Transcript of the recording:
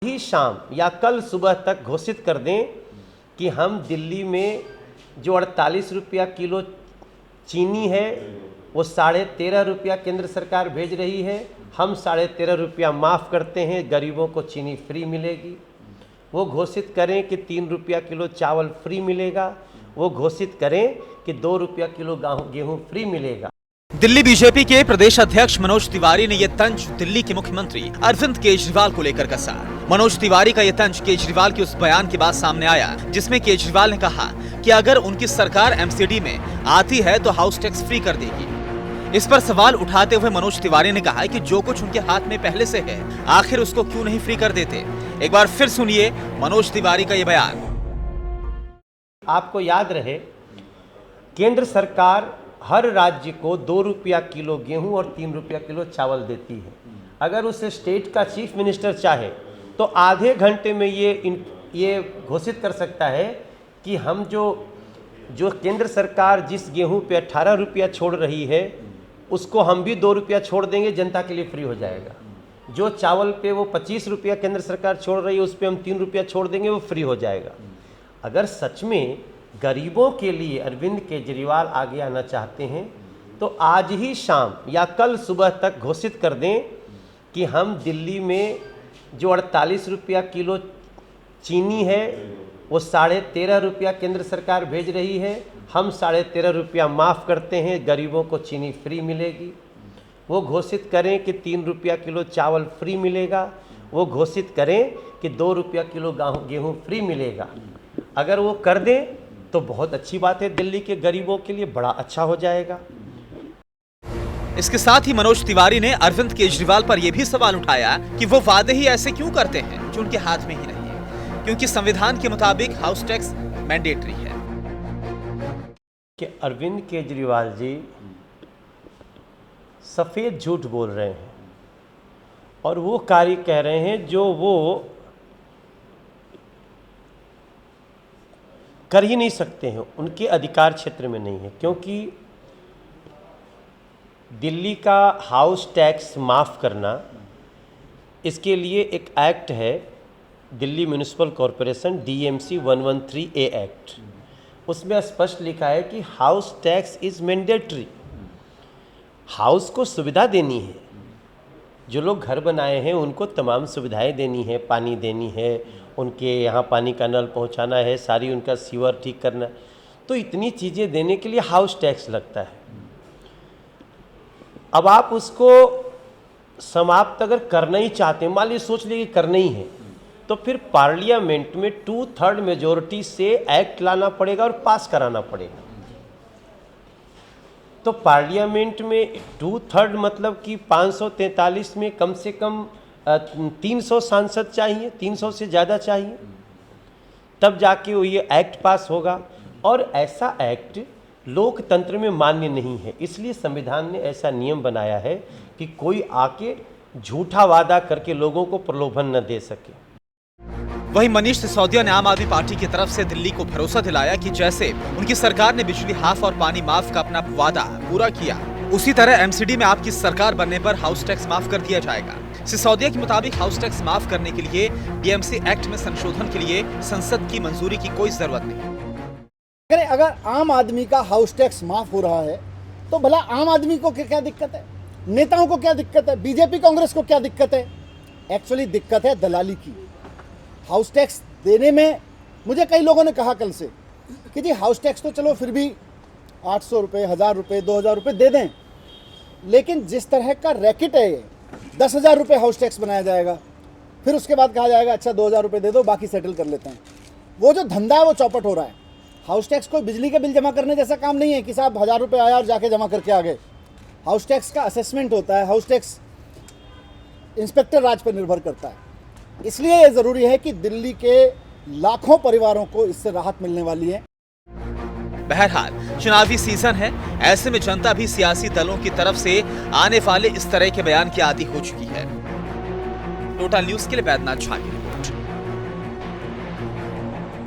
ही शाम या कल सुबह तक घोषित कर दें कि हम दिल्ली में जो 48 रुपया किलो चीनी है वो 13.5 रुपया केंद्र सरकार भेज रही है, हम 13.5 रुपया माफ़ करते हैं, गरीबों को चीनी फ्री मिलेगी। वो घोषित करें कि 3 रुपया किलो चावल फ्री मिलेगा, वो घोषित करें कि 2 रुपया किलो गेहूँ फ्री मिलेगा। दिल्ली बीजेपी के प्रदेश अध्यक्ष मनोज तिवारी ने यह तंज दिल्ली के मुख्यमंत्री अरविंद केजरीवाल को लेकर कसा। मनोज तिवारी का यह तंज केजरीवाल के उस बयान के बाद सामने आया जिसमें केजरीवाल ने कहा कि अगर उनकी सरकार एमसीडी में आती है तो हाउस टैक्स फ्री कर देगी। इस पर सवाल उठाते हुए मनोज तिवारी ने कहा कि जो कुछ उनके हाथ में पहले से है आखिर उसको क्यों नहीं फ्री कर देते। एक बार फिर सुनिए मनोज तिवारी का यह बयान। आपको याद रहे, केंद्र सरकार हर राज्य को 2 रुपया किलो गेहूं और 3 रुपया किलो चावल देती है। अगर उस स्टेट का चीफ मिनिस्टर चाहे तो आधे घंटे में ये घोषित कर सकता है कि हम जो केंद्र सरकार जिस गेहूं पे 18 रुपया छोड़ रही है उसको हम भी 2 रुपया छोड़ देंगे, जनता के लिए फ्री हो जाएगा। जो चावल पे वो 25 रुपया केंद्र सरकार छोड़ रही है उस पर हम 3 रुपया छोड़ देंगे, वो फ्री हो जाएगा। अगर सच में गरीबों के लिए अरविंद केजरीवाल आगे आना चाहते हैं तो आज ही शाम या कल सुबह तक घोषित कर दें कि हम दिल्ली में जो 48 रुपया किलो चीनी है वो 13.5 रुपया केंद्र सरकार भेज रही है, हम 13.5 रुपया माफ़ करते हैं, गरीबों को चीनी फ्री मिलेगी। वो घोषित करें कि 3 रुपया किलो चावल फ्री मिलेगा, वो घोषित करें कि 2 रुपया किलो गेहूँ फ्री मिलेगा। अगर वो कर दें तो बहुत अच्छी बात है, दिल्ली के गरीबों के लिए बड़ा अच्छा हो जाएगा। इसके साथ ही मनोज तिवारी ने अरविंद केजरीवाल पर यह भी सवाल उठाया कि वो वादे ही ऐसे क्यों करते हैं जो उनके हाथ में ही नहीं है, क्योंकि संविधान के मुताबिक हाउस टैक्स मैंडेटरी है। कि अरविंद केजरीवाल जी सफेद झूठ बोल रहे हैं और वो कार्य कह रहे हैं जो वो कर ही नहीं सकते हैं, उनके अधिकार क्षेत्र में नहीं है। क्योंकि दिल्ली का हाउस टैक्स माफ़ करना, इसके लिए एक एक्ट है, Delhi municipal corporation DMC 113A act. उसमें स्पष्ट लिखा है कि house tax is mandatory. House को सुविधा देनी है, जो लोग घर बनाए हैं उनको तमाम सुविधाएं देनी है, पानी देनी है, उनके यहाँ पानी का नल पहुँचाना है, सारी उनका सीवर ठीक करना है, तो इतनी चीज़ें देने के लिए हाउस टैक्स लगता है। अब आप उसको समाप्त अगर करना ही चाहते हैं, मान लीजिए सोच लीजिए करना ही है, तो फिर पार्लियामेंट में 2/3 मेजोरिटी से एक्ट लाना पड़ेगा और पास कराना पड़ेगा। तो पार्लियामेंट में 2/3 मतलब कि 543 में कम से कम 300 सांसद चाहिए, 300 से ज़्यादा चाहिए, तब जाके वो ये एक्ट पास होगा। और ऐसा एक्ट लोकतंत्र में मान्य नहीं है, इसलिए संविधान ने ऐसा नियम बनाया है कि कोई आके झूठा वादा करके लोगों को प्रलोभन न दे सके। वहीं मनीष सिसोदिया ने आम आदमी पार्टी की तरफ से दिल्ली को भरोसा दिलाया कि जैसे उनकी सरकार ने बिजली हाफ और पानी माफ का अपना वादा पूरा किया, उसी तरह एमसीडी में आपकी सरकार बनने पर हाउस टैक्स माफ कर दिया जाएगा। सिसोदिया के मुताबिक हाउस टैक्स माफ करने के लिए DMC एक्ट में संशोधन के लिए संसद की मंजूरी की कोई जरूरत नहीं। अगर आम आदमी का हाउस टैक्स माफ हो रहा है तो भला आम आदमी को क्या दिक्कत है, नेताओं को क्या दिक्कत है, बीजेपी कांग्रेस को क्या दिक्कत है? एक्चुअली दिक्कत है दलाली की। हाउस टैक्स देने में मुझे कई लोगों ने कहा कल से कि जी हाउस टैक्स तो चलो फिर भी 800 रुपये, 1000 रुपये, 2000 रुपये दे दें, लेकिन जिस तरह का रैकेट है ये 10,000 रुपये हाउस टैक्स बनाया जाएगा, फिर उसके बाद कहा जाएगा अच्छा 2000 रुपये दे दो, बाकी सेटल कर लेते हैं। वो जो धंधा है वो चौपट हो रहा है। हाउस टैक्स कोई बिजली का बिल जमा करने जैसा काम नहीं है कि साहब 1000 रुपये आया और जाके जमा करके आ गए। हाउस टैक्स का असेसमेंट होता है, हाउस टैक्स इंस्पेक्टर राज पर निर्भर करता है। इसलिए ये ज़रूरी है कि दिल्ली के लाखों परिवारों को इससे राहत मिलने वाली है। बहरहाल चुनावी सीजन है, ऐसे में जनता भी सियासी दलों की तरफ से आने वाले इस तरह के बयान की आदी हो चुकी है। टोटल न्यूज़ के लिए बैद्यनाथ झा।